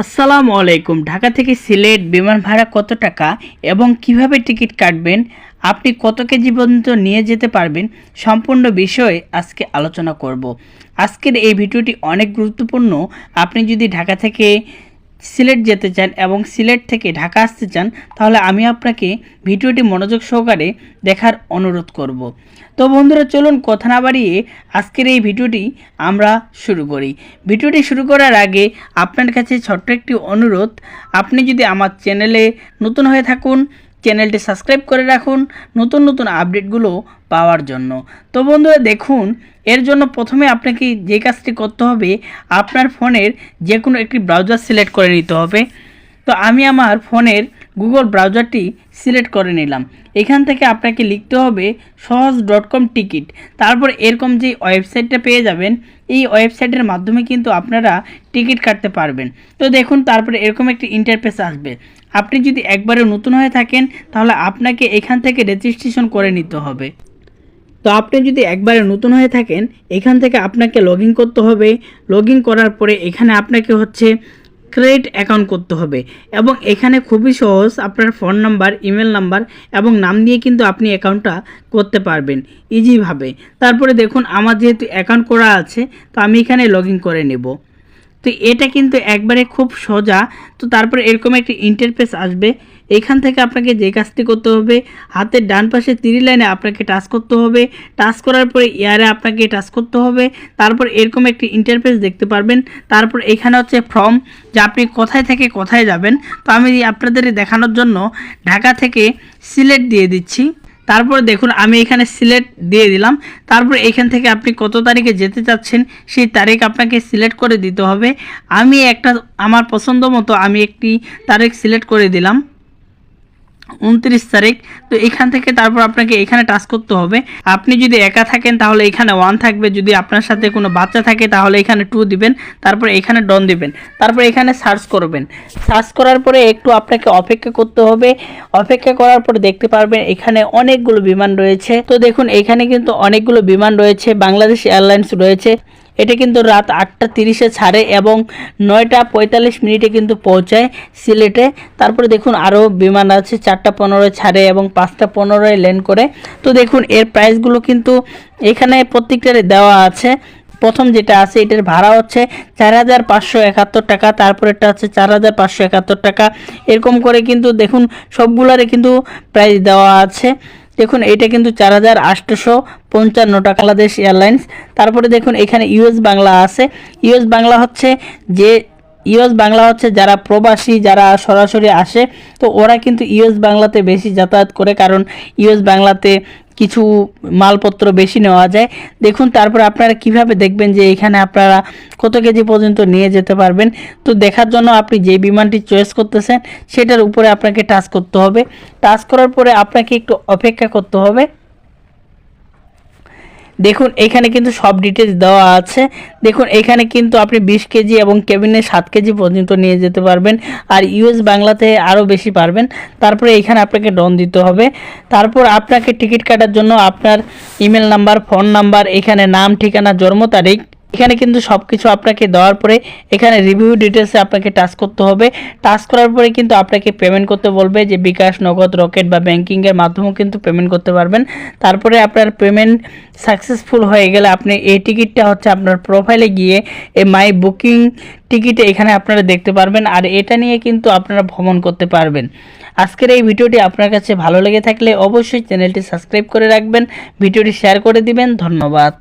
আসসালামু আলাইকুম। ঢাকা থেকে সিলেট বিমান ভাড়া কত টাকা এবং কিভাবে টিকিট কাটবেন, আপনি কত কেজি পর্যন্ত নিয়ে যেতে পারবেন, সম্পূর্ণ বিষয়ে আজকে আলোচনা করব। আজকের এই ভিডিওটি অনেক গুরুত্বপূর্ণ। আপনি যদি ঢাকা থেকে সিলেট যেতে চান এবং সিলেট থেকে ঢাকা আসতে চান, তাহলে আমি আপনাকে ভিডিওটি মনোযোগ সহকারে দেখার অনুরোধ করব। তো বন্ধুরা, চলুন কথা না বাড়িয়ে আজকের এই ভিডিওটি আমরা শুরু করি। ভিডিওটি শুরু করার আগে আপনার কাছে ছোট্ট একটি অনুরোধ, আপনি যদি আমার চ্যানেলে নতুন হয়ে থাকুন, চ্যানেলটি সাবস্ক্রাইব করে রাখুন নতুন নতুন আপডেটগুলো পাওয়ার জন্য। তো বন্ধুরা দেখুন, এর জন্য প্রথমে আপনাকে যে কাজটি করতে হবে, আপনার ফোনের যে কোনো একটি ব্রাউজার সিলেক্ট করে নিতে হবে। তো আমি আমার ফোনের গুগল ব্রাউজারটি সিলেক্ট করে নিলাম। এখান থেকে আপনাকে লিখতে হবে সহজ.com টিকিট। তারপর এরকম যে ওয়েবসাইটটা পেয়ে যাবেন, এই ওয়েবসাইটের মাধ্যমে কিন্তু আপনারা টিকিট কাটতে পারবেন। তো দেখুন, তারপরে এরকম একটি ইন্টারফেস আসবে। আপনি যদি একবারে নতুন হয়ে থাকেন, তাহলে আপনাকে এখান থেকে রেজিস্ট্রেশন করে নিতে হবে। তো আপনি যদি একবারে নতুন হয়ে থাকেন, এখান থেকে আপনাকে লগ ইন করতে হবে। লগ ইন করার পরে এখানে আপনাকে ক্রিয়েট অ্যাকাউন্ট করতে হবে এবং এখানে খুবই সহজ, আপনার ফোন নাম্বার, ইমেল নাম্বার এবং নাম দিয়ে কিন্তু আপনি অ্যাকাউন্টটা করতে পারবেন ইজিভাবে। তারপরে দেখুন, আমার যেহেতু অ্যাকাউন্ট করা আছে, তো আমি এখানে লগ ইন করে নেব। তো এটা কিন্তু একবারে খুব সোজা। তো তারপরে এরকম একটি ইন্টারফেস আসবে। এখান থেকে আপনাকে যে কাজটি করতে হবে, হাতের ডান পাশে 3 লাইনে আপনাকে টাচ করতে হবে। টাচ করার পরে ইয়ারে আপনাকে টাচ করতে হবে। তারপর এরকম একটি ইন্টারফেস দেখতে পারবেন। তারপর এখানে ফর্ম, যে আপনি কোথায় থেকে কোথায় যাবেন। তো আমি আপনাদের দেখানোর জন্য ঢাকা থেকে সিলেট দিয়ে দিচ্ছি। তারপর দেখুন, আমি এখানে সিলেট দিয়ে দিলাম। তারপর এখান থেকে আপনি কত তারিখে যেতে চাচ্ছেন সেই তারিখ আপনাকে সিলেক্ট করে দিতে হবে। আমি আমার পছন্দ মতো আমি একটি তারিখ সিলেক্ট করে দিলাম, 29 তারিখ। তো এখান থেকে তারপর আপনাকে এখানে টাচ করতে হবে। আপনি যদি একা থাকেন তাহলে এখানে 1 থাকবে, যদি আপনার সাথে কোনো বাচ্চা থাকে তাহলে এখানে 2 দিবেন। তারপর এখানে ডন দিবেন। তারপর এখানে সার্চ করবেন। সার্চ করার পরে একটু আপনাকে অপেক্ষা করতে হবে। অপেক্ষা করার পরে দেখতে পারবেন এখানে অনেকগুলো বিমান রয়েছে। তো দেখুন, এখানে কিন্তু অনেকগুলো বিমান রয়েছে। বাংলাদেশ এয়ারলাইন্স রয়েছে। এটা কিন্তু রাত 8:30-এ ছাড়ে এবং 9:45 কিন্তু পৌঁছায় সিলেটে। তারপরে দেখুন, আরও বিমান আছে, 4:15 ছাড়ে এবং 5:15 ল্যান্ড করে। তো দেখুন, এর প্রাইসগুলো কিন্তু এখানে প্রত্যেকটারে দেওয়া আছে। প্রথম যেটা আছে, এটার ভাড়া 4,571 টাকা। তারপর এটা 4,571 টাকা। এরকম করে কিন্তু দেখুন সবগুলারে কিন্তু প্রাইস দেওয়া আছে। দেখুন, এটা কিন্তু 4,855 টাকা, বাংলাদেশ এয়ারলাইন্স। তারপরে দেখুন, এখানে ইউএস বাংলা আছে। ইউএস বাংলা হচ্ছে যারা প্রবাসী, যারা সরাসরি আসে, তো ওরা কিন্তু ইউএস বাংলাতে বেশি যাতায়াত করে, কারণ ইউএস বাংলাতে কিছু মালপত্র বেশি নেওয়া যায়। দেখুন, তারপর আপনারা কিভাবে দেখবেন যে এখানে আপনারা কত কেজি পর্যন্ত নিয়ে যেতে পারবেন। তো দেখার জন্য আপনি যে বিমানটি চয়েস করতেছেন সেটার উপরে আপনাকে টাচ করতে হবে। টাচ করার পরে আপনাকে একটু অপেক্ষা করতে হবে। দেখুন, এখানে কিন্তু সব ডিটেলস দেওয়া আছে। দেখুন, এখানে কিন্তু আপনি 20 কেজি এবং কেবিনে 7 কেজি পর্যন্ত নিয়ে যেতে পারবেন, আর ইউএস বাংলাতে আরও বেশি পারবেন। তারপরে এখানে আপনাকে ডন দিতে হবে। তারপর আপনাকে টিকিট কাটার জন্য আপনার ইমেল নাম্বার, ফোন নাম্বার, এখানে নাম, ঠিকানা, জন্ম তারিখ, এখানে কিন্তু সব কিছু আপনাকে দেওয়ার পরে এখানে রিভিউ ডিটেলসে আপনাকে টাচ করতে হবে। টাচ করার পরে কিন্তু আপনাকে পেমেন্ট করতে বলবে, যে বিকাশ, নগদ, রকেট বা ব্যাংকিংয়ের মাধ্যমেও কিন্তু পেমেন্ট করতে পারবেন। তারপরে আপনার পেমেন্ট সাকসেসফুল হয়ে গেলে আপনি এই টিকিটটা আপনার প্রোফাইলে গিয়ে এই মাই বুকিং টিকিটে এখানে আপনারা দেখতে পারবেন, আর এটা নিয়ে কিন্তু আপনারা ভ্রমণ করতে পারবেন। আজকের এই ভিডিওটি আপনার কাছে ভালো লেগে থাকলে অবশ্যই চ্যানেলটি সাবস্ক্রাইব করে রাখবেন, ভিডিওটি শেয়ার করে দিবেন। ধন্যবাদ।